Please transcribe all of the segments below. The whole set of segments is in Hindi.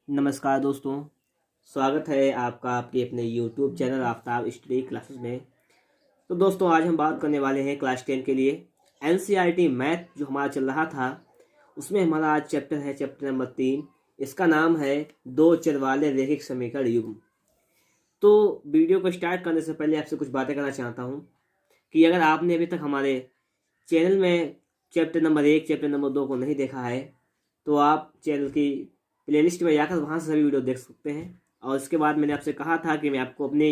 नमस्कार दोस्तों, स्वागत है आपका आपके अपने YouTube channel Aftab study classes में। तो दोस्तों आज हम बात करने वाले हैं क्लास 10 के लिए NCERT मैथ जो हमारा चल रहा था उसमें हमारा आज चैप्टर है चैप्टर नंबर 3। इसका नाम है दो चर वाले रैखिक समीकरण युग्म। तो वीडियो को स्टार्ट करने से पहले आपसे कुछ बातें करना चाहता हूँ कि अगर आपने अभी तक हमारे चैनल में चैप्टर नंबर 1 चैप्टर नंबर 2 को नहीं देखा है तो आप चैनल की प्लेलिस्ट में जाकर वहाँ से सभी वीडियो देख सकते हैं। और इसके बाद मैंने आपसे कहा था कि मैं आपको अपने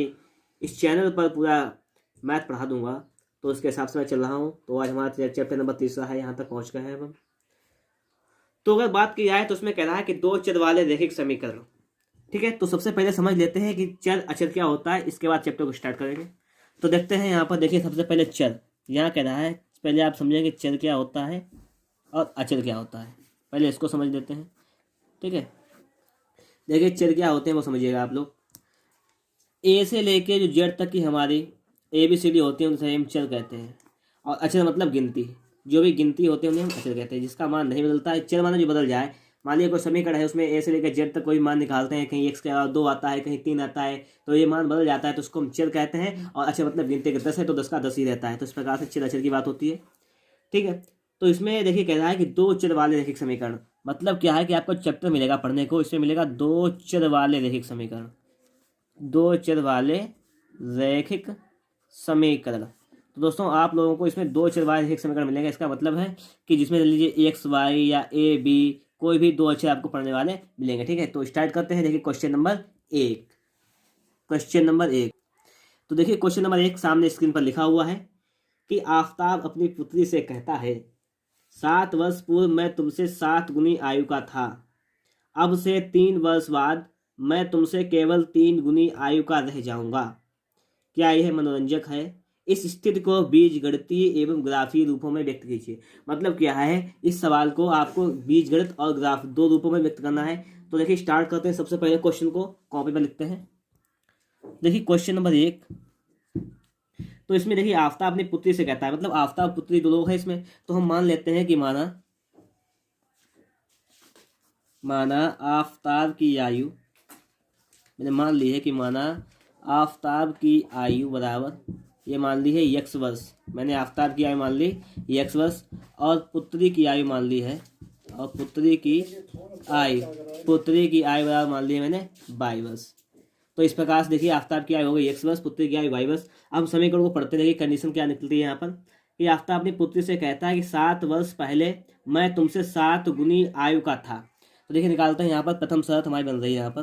इस चैनल पर पूरा मैथ पढ़ा दूंगा, तो उसके हिसाब से मैं चल रहा हूँ। तो आज हमारा चैप्टर नंबर 3 है, यहाँ तक पहुँच गए हैं हम। तो अगर बात की जाए तो उसमें कह रहा है कि दो चर वाले रैखिक समीकरण। ठीक है, तो सबसे पहले समझ लेते हैं कि चर अचर क्या होता है, इसके बाद चैप्टर को स्टार्ट करेंगे। तो देखते हैं यहाँ पर, देखिए सबसे पहले चर यहाँ कह रहा है, पहले आप समझेंगे चर क्या होता है और अचर क्या होता है, पहले इसको समझ लेते हैं। ठीक है, देखिए चर क्या होते हैं वो समझिएगा आप लोग। ए से लेके जो जेड तक की हमारी ABCD होती है उनसे हम चर कहते हैं। और अचर मतलब गिनती, जो भी गिनती होते हैं उन्हें हम अचर कहते हैं, जिसका मान नहीं बदलता है। चर माना जो बदल जाए, मान लिया कोई समीकरण है उसमें ए से लेकर जेड तक कोई मान निकालते हैं, कहीं x के अलावा 2 आता है, कहीं 3 आता है, तो ये मान बदल जाता है तो उसको हम चर कहते हैं। और अचर मतलब गिनती का 10 है तो 10 का 10 ही रहता है। तो इस प्रकार से चर अचर की बात होती है। ठीक है, तो इसमें देखिए कह रहा है कि दो चर वाले रैखिक समीकरण, मतलब क्या है कि आपको चैप्टर मिलेगा पढ़ने को, इसमें मिलेगा दो चर वाले रैखिक समीकरण, दो चर वाले रैखिक समीकरण। तो दोस्तों आप लोगों को इसमें दो चर वाले रैखिक समीकरण मिलेंगे। इसका मतलब है कि जिसमें लीजिए XY या AB कोई भी दो अक्षर आपको पढ़ने वाले मिलेंगे। ठीक है, तो स्टार्ट करते हैं। देखिए क्वेश्चन नंबर 1, क्वेश्चन नंबर 1। तो देखिए क्वेश्चन नंबर 1 सामने स्क्रीन पर लिखा हुआ है कि आफताब अपनी पुत्री से कहता है, 7 वर्ष पूर्व मैं तुमसे 7 गुनी आयु का था, अब से 3 वर्ष बाद मैं तुमसे केवल 3 गुनी आयु का रह जाऊंगा। क्या यह मनोरंजक है? इस स्थिति को बीजगणितीय एवं ग्राफीय रूपों में व्यक्त कीजिए। मतलब क्या है, इस सवाल को आपको बीजगणित और ग्राफ दो रूपों में व्यक्त करना है। तो देखिए स्टार्ट करते हैं। सबसे पहले क्वेश्चन को कॉपी पर लिखते हैं। देखिए क्वेश्चन नंबर 1, तो इसमें देखिए आफताब अपनी पुत्री से कहता है, मतलब आफताब पुत्री दो लोग हैं इसमें। तो हम मान लेते हैं कि माना आफताब की आयु, मैंने मान ली है कि माना आफताब की आयु बराबर, ये मान ली है x वर्ष, मैंने आफताब की आयु मान ली x वर्ष, और पुत्री की आयु मान ली है, और पुत्री की आयु बराबर मान ली है मैंने y वर्ष। तो इस प्रकार से देखिए आफताब की आयु हो गई x वर्ष, पुत्री की आयु y वर्ष। अब समीकरण को पढ़ते देखिए कंडीशन क्या निकलती है यहाँ पर कि आफताब अपनी पुत्री से कहता है कि 7 वर्ष पहले मैं तुमसे 7 गुनी आयु का था। तो देखिए निकालते हैं। यहाँ पर प्रथम शर्त हमारी बन रही है, यहाँ पर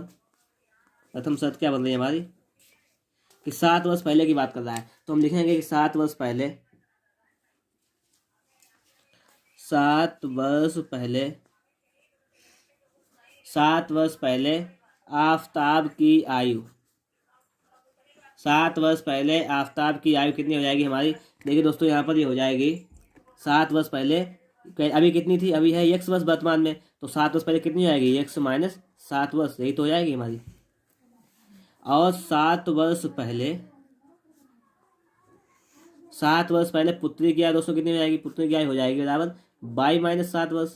प्रथम शर्त क्या बन रही है हमारी कि 7 वर्ष पहले की बात कर रहा है। तो हम लिखेंगे कि 7 वर्ष पहले, 7 वर्ष पहले, 7 वर्ष पहले आफताब की आयु, 7 वर्ष पहले आफताब की आयु कितनी हो जाएगी हमारी? देखिए दोस्तों यहाँ पर ये हो जाएगी 7 वर्ष पहले, अभी कितनी थी, अभी है x वर्ष वर्तमान में, तो 7 वर्ष पहले कितनी हो जाएगी x माइनस 7 वर्ष, यही तो हो जाएगी हमारी। और 7 वर्ष पहले, 7 वर्ष पहले पुत्री की आयु दोस्तों कितनी हो जाएगी? पुत्री की आयु हो जाएगी बराबर y माइनस 7 वर्ष,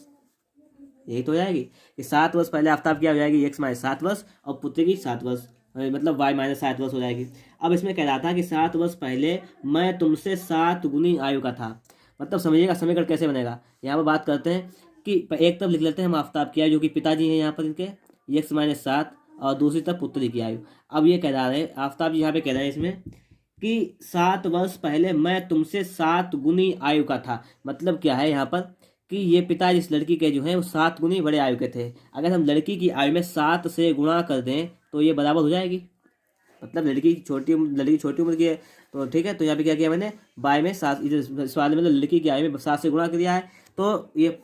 यही तो हो जाएगी कि 7 वर्ष पहले आफताब की आयु हो जाएगी x माइनस 7 वर्ष और पुत्री की 7 वर्ष, मतलब y माइनस 7 वर्ष हो जाएगी। अब इसमें कह रहा था कि 7 वर्ष पहले मैं तुमसे 7 गुनी आयु का था। मतलब समझिएगा समीकरण कैसे बनेगा। यहाँ पर बात करते हैं कि एक तरफ लिख लेते हैं हम आफताब की आयु जो कि पिताजी हैं यहाँ पर इनके x माइनस 7, और दूसरी तरफ पुत्री की आयु। अब ये कह रहा है आफताब यहाँ पे कह रहे हैं इसमें कि 7 वर्ष पहले मैं तुमसे 7 गुनी आयु का था। मतलब क्या है यहाँ पर कि ये पिताजी इस लड़की के जो हैं वो 7 गुनी बड़े आयु के थे। अगर हम लड़की की आयु में 7 से गुणा कर दें तो ये बराबर हो जाएगी। मतलब लड़की छोटी उम्र की है, तो ठीक है। तो यहाँ पे क्या किया मैंने, बाय में 7, इधर सवाल में लड़की की आयु में 7 से गुणा कर दिया है, तो ये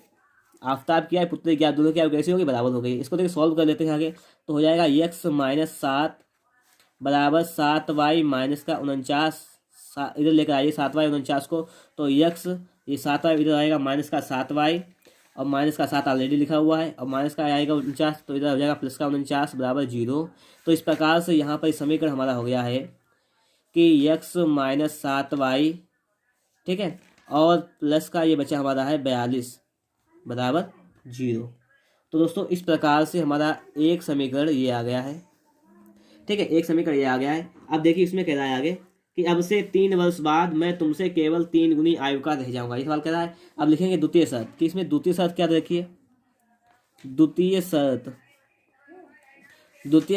आफताब की आयु पुत्री की आयु दोनों की आयु कैसी होगी? बराबर हो गई। इसको देखिए सॉल्व कर लेते हैं आगे। तो हो जाएगा x माइनस 7 बराबर 7y माइनस का 49, इधर लेकर आइए 7y 49 को, तो x ये 7y इधर आएगा माइनस का 7y, और माइनस का 7 ऑलरेडी लिखा हुआ है, और माइनस का आएगा 49, तो इधर हो जाएगा प्लस का 49 बराबर 0। तो इस प्रकार से यहाँ पर समीकरण हमारा हो गया है कि x माइनस 7y, ठीक है, और प्लस का ये बचा हमारा है 42 बराबर 0। तो दोस्तों इस प्रकार से हमारा एक समीकरण ये आ गया है। ठीक है, एक समीकरण ये आ गया है। अब देखिए इसमें कह रहा है आगे कि अब से 3 वर्ष बाद मैं तुमसे केवल 3 गुनी आयु का रह जाऊंगा। ये सवाल कह रहा है। अब लिखेंगे द्वितीय शर्त कि इसमें द्वितीय शर्त क्या रखिए, द्वितीय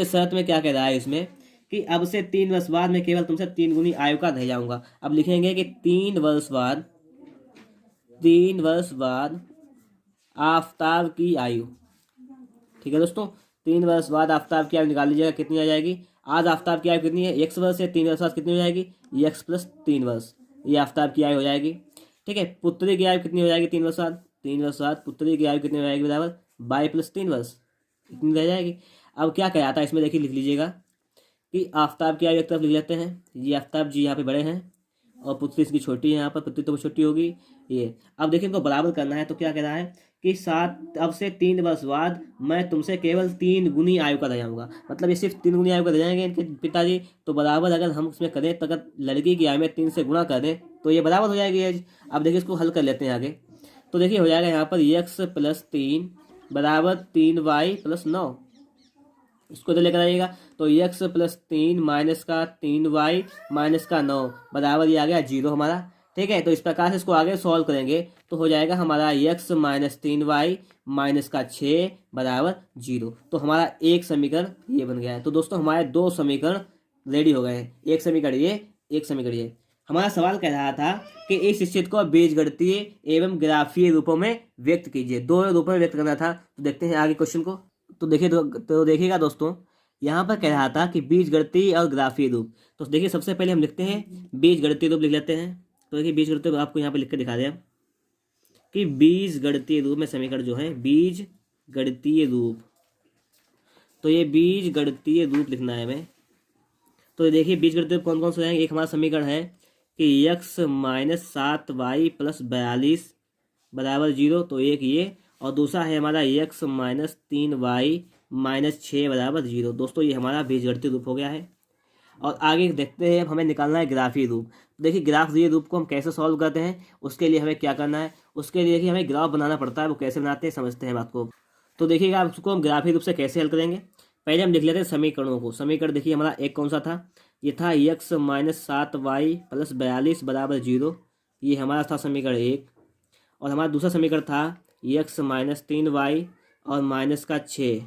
शर्त में क्या कह रहा है इसमें कि अब से 3 वर्ष बाद मैं केवल तुमसे 3 गुनी आयु का रह जाऊंगा। अब लिखेंगे कि 3 वर्ष बाद आफताब की आयु। ठीक है दोस्तों, 3 वर्ष बाद आफताब की आयु निकाल लीजिएगा, कितनी आ जाएगी। आज आफताब की आयु कितनी है, x वर्ष है। 3 वर्ष बाद कितनी हो जाएगी, x प्लस 3 वर्ष, ये आफताब की आयु हो जाएगी। ठीक है, पुत्री की आयु कितनी हो जाएगी 3 वर्ष बाद, 3 वर्ष बाद पुत्री की आयु कितनी हो जाएगी, बराबर y प्लस 3 वर्ष, इतनी रह जाएगी। अब क्या कहता है इसमें देखिए, लिख लीजिएगा कि आफताब की आयु एक तरफ लिख लेते हैं, ये आफताब जी यहाँ पे बड़े हैं और पुत्री इसकी छोटी है, यहाँ पर पुत्री तो छोटी होगी ये। अब देखिए इनको बराबर करना है, तो क्या कह रहा है कि अब से 3 वर्ष बाद मैं तुमसे केवल 3 गुनी आयु का रह जाऊंगा। मतलब ये सिर्फ 3 गुनी आयु का रह जाएंगे इनके पिताजी। तो बराबर अगर हम इसमें करें तो अगर लड़की की आयु में 3 से गुणा कर दें तो ये बराबर हो जाएगी एज। अब देखिए इसको हल कर लेते हैं आगे। तो देखिए हो जाएगा यहाँ पर x प्लस 3 बराबर 3y प्लस 9। इसको तो लेकर आइएगा, तो x प्लस 3 माइनस का 3y माइनस का 9 बराबर ये आ गया 0 हमारा। ठीक है, तो इस प्रकार से इसको आगे सॉल्व करेंगे तो हो जाएगा हमारा x माइनस 3y माइनस का 6 बराबर 0। तो हमारा एक समीकरण ये बन गया है। तो दोस्तों हमारे 2 समीकरण रेडी हो गए हैं, एक समीकरण ये, एक समीकरण ये। हमारा सवाल कह रहा था कि इस स्थिति को बीजगणितीय एवं ग्राफीय रूपों में व्यक्त कीजिए, 2 रूपों में व्यक्त करना था। तो देखते हैं आगे क्वेश्चन को। तो देखिए तो देखिएगा दोस्तों, यहाँ पर कह रहा था कि बीजगणितीय और ग्राफीय रूप। तो देखिए सबसे पहले हम लिखते हैं बीजगणितीय रूप, लिख लेते हैं। तो देखिए बीजगणितीय रूप आपको यहाँ पे लिख के दिखा दिया कि बीजगणितीय रूप में समीकरण जो है बीजगणितीय रूप, तो ये बीजगणितीय रूप लिखना है हमें। तो देखिए बीजगणितीय रूप कौन कौन से हो जाएंगे। एक हमारा समीकरण है कि x माइनस 7y प्लस 42 बराबर 0, तो एक ये, और दूसरा है हमारा x माइनस 3y माइनस 6 बराबर 0। दोस्तों ये हमारा बीजगणितीय रूप हो गया है। और आगे देखते हैं हमें निकालना है ग्राफीय रूप। देखिए ग्राफीय रूप को हम कैसे सॉल्व करते हैं, उसके लिए हमें क्या करना है, उसके लिए देखिए हमें ग्राफ बनाना पड़ता है। वो कैसे बनाते हैं समझते हैं बात को। तो देखिएगा उसको हम ग्राफीय रूप से कैसे हल करेंगे। पहले हम लिख लेते हैं समीकरणों को। समीकरण देखिए हमारा एक कौन सा था, ये था x माइनस 7y प्लस 42 बराबर 0, ये हमारा था समीकरण 1। और हमारा दूसरा समीकरण था x माइनस 3y और माइनस का 6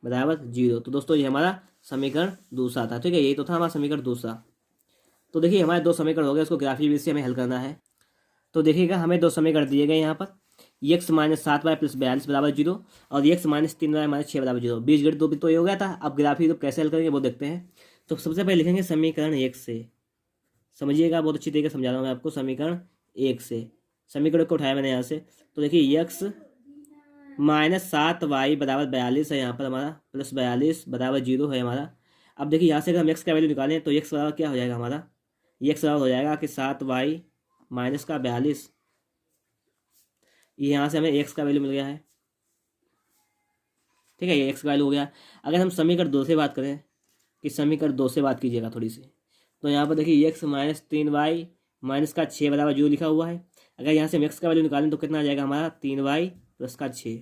बराबर 0। तो दोस्तों ये हमारा समीकरण दूसरा था। ठीक है, ये तो था हमारा समीकरण दूसरा। तो देखिए हमारे 2 समीकरण हो गए, उसको ग्राफीय विधि से हमें हल करना है। तो देखिएगा हमें 2 समीकरण दिए गए यहाँ पर, x माइनस 7y प्लस 42 बराबर 0 और x माइनस 3y माइनस 6 बराबर 0। बीजगणित रूप तो ये हो गया था। अब ग्राफीय रूप कैसे हल करेंगे वो देखते हैं। तो सबसे पहले लिखेंगे समीकरण 1 से, समझिएगा बहुत अच्छी तरीके से समझा रहा हूँ मैं आपको। समीकरण 1 से समीकरण को उठाया मैंने यहाँ से। तो देखिए x माइनस 7y बराबर 42 है यहाँ पर हमारा, प्लस 42 बराबर 0 है हमारा। अब देखिए यहाँ से अगर हम x का वैल्यू निकालें तो x बराबर क्या हो जाएगा हमारा, x बराबर हो जाएगा कि 7y माइनस का 42। ये यहाँ से हमें x का वैल्यू मिल गया है। ठीक है, ये x का वैल्यू हो गया। अगर हम समीकरण 2 से बात करें, कि समीकरण 2 से बात कीजिएगा थोड़ी सी, तो यहाँ पर देखिए x माइनस 3y माइनस का 6 बराबर 0 लिखा हुआ है। अगर यहाँ से हम x का वैल्यू निकालें तो कितना आ जाएगा हमारा, 3y प्लस का 6।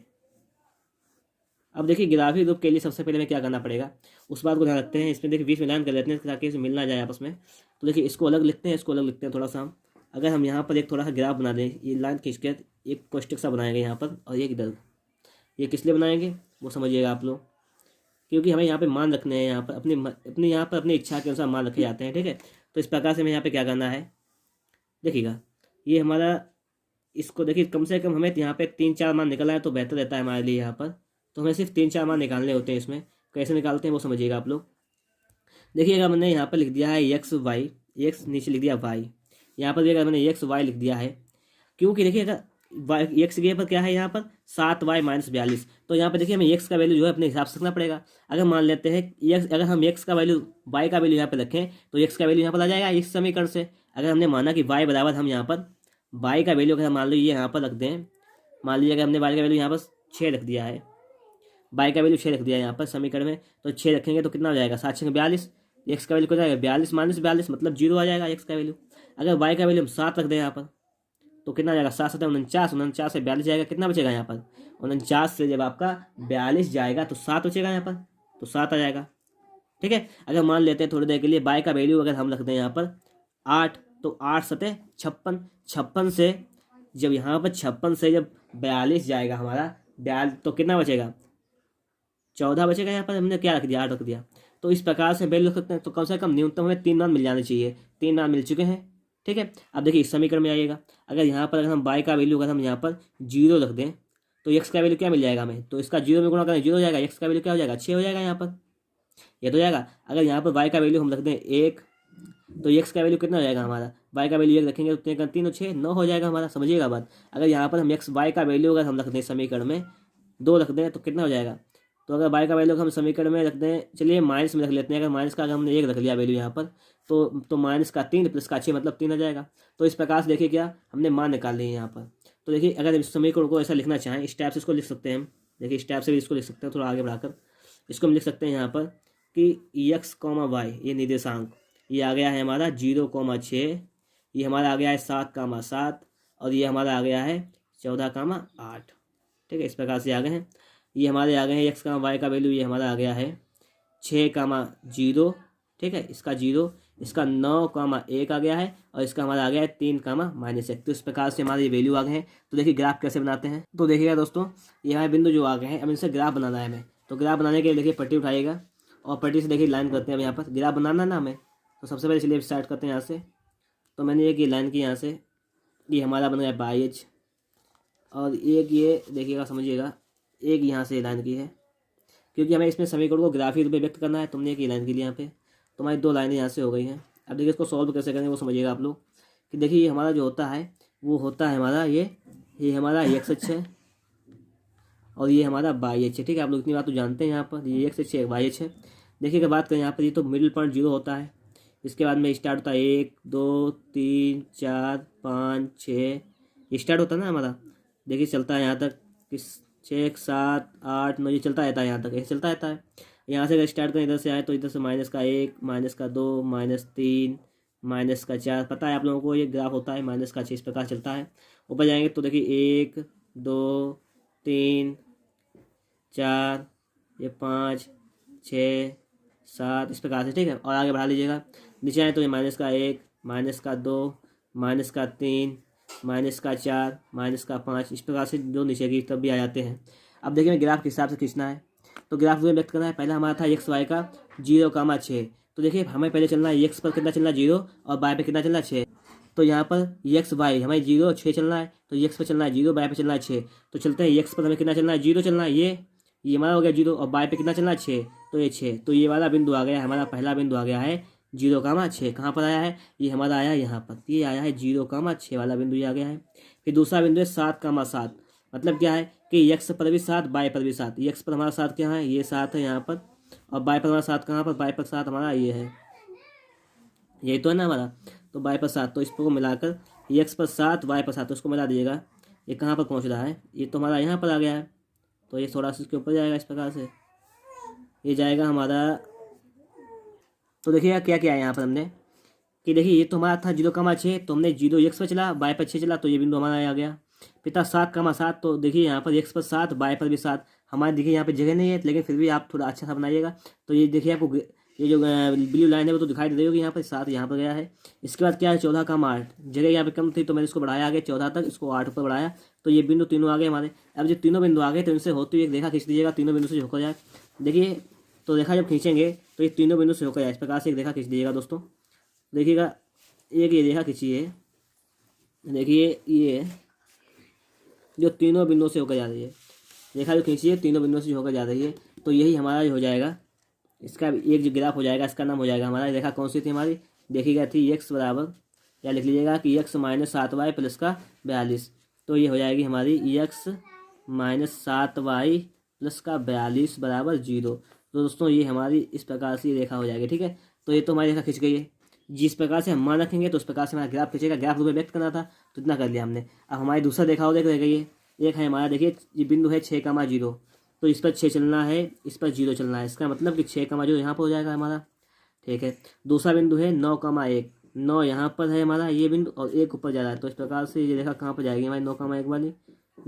अब देखिए ग्राफीय रूप के लिए सबसे पहले हमें क्या करना पड़ेगा, उस बात को ध्यान रखते हैं। इसमें देखिए बीच में लाइन कर लेते हैं ताकि इसे मिलना जाए आपस में। तो देखिए इसको अलग लिखते हैं, इसको अलग लिखते हैं थोड़ा सा हम। अगर हम यहाँ पर एक थोड़ा सा ग्राफ बना दें, ये लाइन खींच के एक कोष्टक सा बनाएंगे यहाँ पर, और एक इधर, ये किस लिए बनाएंगे वो समझिएगा आप लोग, क्योंकि हमें यहाँ पे मान रखने हैं। यहाँ पर अपनी यहाँ पर अपनी इच्छा के अनुसार मान रखे जाते हैं। ठीक है, तो इस प्रकार से हमें यहाँ पे क्या करना है, देखिएगा ये हमारा, इसको देखिए कम से कम हमें यहाँ पे 3-4 मान निकला है तो बेहतर रहता है हमारे लिए यहाँ पर। तो हमें सिर्फ 3-4 मान निकालने होते हैं। इसमें कैसे निकालते हैं वो समझिएगा आप लोग। देखिएगा मैंने यहाँ पर लिख दिया है x नीचे लिख दिया y, यहाँ पर देखिएगा मैंने x y लिख दिया है, क्योंकि देखिएगा x के पर क्या है यहाँ पर 7y माइनस 42। तो यहाँ पर देखिए हमें x का वैल्यू जो है अपने हिसाब से रखना पड़ेगा। अगर मान लेते हैं x, अगर हम x का वैल्यू y का वैल्यू यहाँ पर रखें तो x का वैल्यू यहाँ पर आ जाएगा इस समीकरण से। अगर हमने माना कि y बराबर, हम यहाँ पर y का वैल्यू अगर मान लीजिए यहाँ पर रख दें, मान लीजिए अगर हमने y का वैल्यू यहाँ पर 6 रख दिया है, y का वैल्यू 6 रख दिया है यहाँ पर समीकरण में, तो 6 रखेंगे तो कितना हो जाएगा, 7×6 42। x का वैल्यू क्या जाएगा 42 माइनस 42 मतलब 0 आ जाएगा x का वैल्यू। अगर y का वैल्यू हम 7 रख दें यहाँ पर, तो कितना आ जाएगा 7 7 49, 49 से 42 जाएगा, कितना बचेगा यहाँ पर 49 से जब आपका 42 जाएगा तो 7 बचेगा यहाँ पर, तो 7 आ जाएगा। ठीक है, अगर मान लेते हैं थोड़ी देर के लिए बाय का वैल्यू अगर हम रखते हैं यहाँ पर 8, तो 8 सतह 56, 56 से जब यहाँ पर 56 से जब 42 जाएगा हमारा 42, तो कितना बचेगा 14 बचेगा। यहाँ पर हमने क्या रख दिया 8 रख दिया। तो इस प्रकार से वैल्यू रख सकते हैं। तो कम से कम न्यूनतम हमें 3 मान मिल जाने चाहिए, 3 मान मिल चुके हैं। ठीक है, अब देखिए इस समीकरण में आइएगा, अगर यहाँ पर अगर हम बाय का वैल्यू अगर हम यहाँ पर 0 रख दें तो एक्स का वैल्यू क्या मिल जाएगा हमें, तो इसका 0 में गुणा करें 0 हो जाएगा, एक्स का वैल्यू क्या हो जाएगा 6 हो जाएगा यहाँ पर, ये तो जाएगा। अगर यहाँ पर वाई का वैल्यू हम रख दें 1, तो एक्स का वैल्यू कितना हो जाएगा हमारा, वाई का वैल्यू 1 रखेंगे तो 3 3 और 6 9 हो जाएगा हमारा, समझिएगा बात। अगर यहाँ पर हम एक्स वाई का वैल्यू अगर हम रख दें समीकरण में 2 रख दें तो कितना हो जाएगा, तो अगर वाई का वैल्यू हम समीकरण में रख दें, चलिए माइनस में रख लेते हैं, अगर माइनस का अगर हमने 1 रख लिया वैल्यू यहाँ पर तो माइनस का 3 प्लस का 6 मतलब 3 आ जाएगा। तो इस प्रकार से देखिए क्या हमने मान निकाल ली है यहाँ पर। तो देखिए अगर इस समीकरण को ऐसा लिखना चाहें इस टाइप से इसको लिख सकते हैं हम, देखिए इस टाइप से भी इसको लिख सकते हैं, थोड़ा आगे बढ़ाकर इसको हम लिख सकते हैं यहाँ पर कि एक्स वाई ये निर्देशांक ये आ गया है हमारा 0,6, ये हमारा आ गया है 7,7 और ये हमारा आ गया है 14,8। ठीक है, इस प्रकार से आ गए हैं, ये हमारे आ गए हैं एक्स वाई का वैल्यू ये हमारा आ गया है 6,0। ठीक है, इसका 0, इसका 9,1 आ गया है और इसका हमारा आ गया है 3,-1। तो इस प्रकार से हमारे ये वैल्यू आ गए हैं। तो देखिए ग्राफ कैसे बनाते हैं, तो देखिएगा दोस्तों ये हमारे बिंदु जो आ गए हैं, अब इनसे ग्राफ बनाना है हमें। तो ग्राफ बनाने के लिए देखिए पट्टी उठाइएगा और पट्टी से देखिए लाइन करते हैं। अब यहाँ पर ग्राफ बनाना ना हमें, तो सबसे पहले चलिए स्टार्ट करते हैं यहाँ से। तो मैंने एक ये लाइन की यहाँ से, ये हमारा बन गया बाई एच, और एक ये देखिएगा समझिएगा एक यहाँ से लाइन की है, क्योंकि हमें इसमें समीकरण को ग्राफिक रूप में व्यक्त करना है। तुमने एक ये लाइन की ली यहाँ पे, तो हमारी 2 लाइनें यहाँ से हो गई हैं। अब देखिए इसको सॉल्व कैसे करेंगे वो समझिएगा आप लोग, कि देखिए ये हमारा जो होता है वो होता है हमारा ये हमारा एक्स अक्ष है और ये हमारा वाई अक्ष है। ठीक है, आप लोग इतनी बात तो जानते हैं, यहाँ पर ये एक्स अक्ष है वाई अक्ष है। देखिए अगर बात करें यहाँ पर ये तो मिडिल पॉइंट 0 होता है, इसके बाद में स्टार्ट होता है 1 2 3 4 5 6 स्टार्ट होता है ना हमारा। देखिए चलता है यहाँ तक 6 7 8 9 ये चलता रहता है, यहाँ तक ऐसे चलता रहता है। यहाँ से अगर स्टार्ट करें इधर से आए तो इधर से -1 -2 -3 -4, पता है आप लोगों को ये ग्राफ होता है -6 इस प्रकार चलता है। ऊपर जाएंगे तो देखिए 1 2 3 4 ये 5 6 7 इस प्रकार से। ठीक है, और आगे बढ़ा लीजिएगा, नीचे आए तो ये -1 -2 -3 -4 -5 इस प्रकार से जो नीचे की तब भी आ जाते हैं। अब देखिए ग्राफ के हिसाब से खींचना है, तो ग्राफ में व्यक्त करना है। पहला हमारा था एक्स वाई का 0,6, तो देखिए हमें पहले चलना है एक्स पर कितना चलना है 0 और वाई पे कितना चलना है 6। तो यहाँ पर एक्स वाई हमें 0 और 6 चलना है, तो एक्स पर चलना है 0, वाई पे चलना है 6। तो चलते हैं एक्स पर हमें कितना चलना है 0 चलना है, ये हमारा हो गया 0 और वाई पे कितना चलना है 6, तो ये 6। तो ये वाला बिंदु आ गया हमारा, पहला बिंदु आ गया है 0,6। कहाँ पर आया है, ये हमारा आया है यहाँ पर, ये आया है 0,6 वाला बिंदु ये आ गया है। फिर दूसरा बिंदु है 7,7, मतलब क्या है कि एक्स पर भी 7 वाई पर भी 7। एक्स पर हमारा 7 क्या है, ये 7 है यहाँ पर, और वाई पर हमारा 7 कहाँ पर, वाई पर 7 हमारा ये है, यही तो है ना हमारा। तो वाई पर 7, तो इसको मिलाकर एक्स पर 7 वाई पर 7 तो इसको मिला दीजिएगा, ये कहाँ पर पहुँच रहा है, ये तो हमारा यहाँ पर आ गया है। तो ये थोड़ा सा इसके ऊपर जाएगा, इस प्रकार से ये जाएगा हमारा। तो देखिएगा क्या क्या है यहाँ पर हमने, कि देखिए ये तो हमारा था 0,6, तो हमने 0 एक्स पर चला वाई पर 6 चला, तो ये बिंदु हमारा आ गया। पिता 7,7, तो देखिए यहाँ पर एक्स पर 7 वाई पर भी 7, हमारे देखिए यहाँ पे जगह नहीं है, लेकिन फिर भी आप थोड़ा अच्छा सा बनाइएगा। तो ये देखिए आपको ये जो ब्लू लाइन है वो तो दिखाई दे रही होगी, यहाँ पर 7 यहाँ पर गया है। इसके बाद क्या है 14,8, जगह यहाँ पे कम थी तो मैंने इसको बढ़ाया आगे 14 तक, इसको 8 पर बढ़ाया, तो ये बिंदु तीनों आ गए हमारे। अब जब तीनों बिंदु आ गए तो इनसे होती हुई एक रेखा खींच दीजिएगा, तीनों बिंदु से होकर जाए। देखिए तो रेखा जब खींचेंगे तो ये तीनों बिंदु से होकर जाए, इस प्रकार से एक रेखा खींच दीजिएगा दोस्तों। देखिएगा एक ये रेखा खींचिए, देखिए ये जो तीनों बिंदुओं से होकर जा रही है, रेखा जो खींचिए तीनों बिंदुओं से होकर जा रही है, तो यही हमारा हो जाएगा, इसका एक जो ग्राफ हो जाएगा, इसका नाम हो जाएगा हमारा। रेखा कौन सी थी हमारी, देखी गई थी एक्स बराबर, या लिख लीजिएगा कि एक्स -7y प्लस का 42, तो ये हो जाएगी हमारी एक्स -7y प्लस का 42 बराबर 0। तो दोस्तों ये हमारी इस प्रकार से रेखा हो जाएगी। ठीक है, तो ये तो हमारी रेखा खिंच गई है। जिस प्रकार से हम मान रखेंगे तो उस प्रकार से हमारा ग्राफ खींचेगा, ग्राफ रूप में व्यक्त करना था तो इतना कर लिया हमने। अब हमारी दूसरा रेखा हो देख रह गई है, एक है हमारा देखिए ये बिंदु है 6,0, तो इस पर 6 चलना है, इस पर 0 चलना है, इसका मतलब कि 6,0 यहाँ पर हो जाएगा हमारा। ठीक है, दूसरा बिंदु है 9,1, 9 यहाँ पर है हमारा ये बिंदु और 1 ऊपर जा रहा है। तो इस प्रकार से ये रेखा कहाँ पर जाएगी हमारी 9,1 वाली,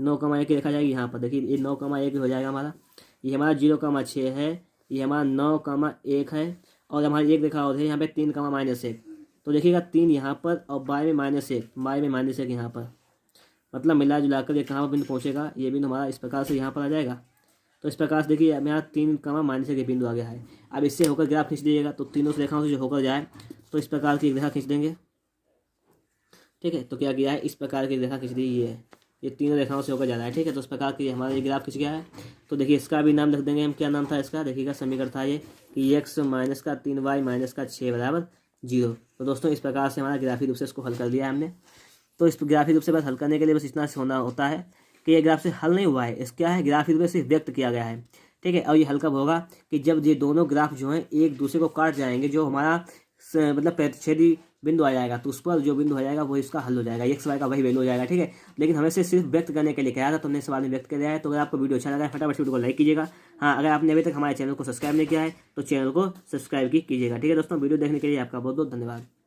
9,1 की रेखा जाएगी यहाँ पर। देखिए ये 9,1 हो जाएगा हमारा। ये हमारा 0,6 है, ये हमारा 9,1 है और हमारी एक रेखा और है यहाँ पे 3,-1। तो देखिएगा 3 यहाँ पर और बाय में -1, बाय में -1 यहाँ पर, मतलब मिला जुलाकर ये कहाँ पर बिंदु पहुँचेगा, ये बिंदु हमारा इस प्रकार से यहाँ पर आ जाएगा। तो इस प्रकार से देखिए मेरा 3,-1 के बिंदु आ गया है। अब इससे होकर ग्राफ खींच दीजिएगा। तो तीनों रेखाओं से जो होकर जाए तो इस प्रकार की एक रेखा खींच देंगे। ठीक है, तो क्या किया है, इस प्रकार की रेखा खींच दी। ये तीनों रेखाओं से होकर जा रहा है। ठीक है, तो इस प्रकार की हमारा ये ग्राफ खींच गया है। तो देखिए इसका भी नाम रख देंगे हम। क्या नाम था इसका, देखिएगा समीकरण था ये कि x - 3y - 6 = 0। तो दोस्तों इस प्रकार से हमारा ग्राफिक रूप से इसको हल कर दिया है हमने। तो इस ग्राफिक रूप से बस हल करने के लिए बस इतना होना होता है कि ये ग्राफ से हल नहीं हुआ है, इस क्या है ग्राफिक रूप में सिर्फ व्यक्त किया गया है। ठीक है, और ये हल कब होगा कि जब ये दोनों ग्राफ जो हैं एक दूसरे को काट जाएंगे, जो हमारा मतलब प्रतिच्छेदी बिंदु आ जाएगा, तो उस पर जो बिंदु आ जाएगा वो इसका हल हो जाएगा, एक्स वाई का वही वैल्यू हो जाएगा। ठीक है, लेकिन हमें से सिर्फ व्यक्त करने के लिए कहा था, तो हमने सवाल में व्यक्त कर दिया है। तो अगर आपको वीडियो अच्छा लगा है फटाफट वीडियो को लाइक कीजिएगा। हाँ, अगर आपने अभी तक हमारे चैनल को सब्सक्राइब नहीं किया है तो चैनल को सब्सक्राइब कीजिएगा। ठीक है दोस्तों, वीडियो देखने के लिए आपका बहुत बहुत धन्यवाद।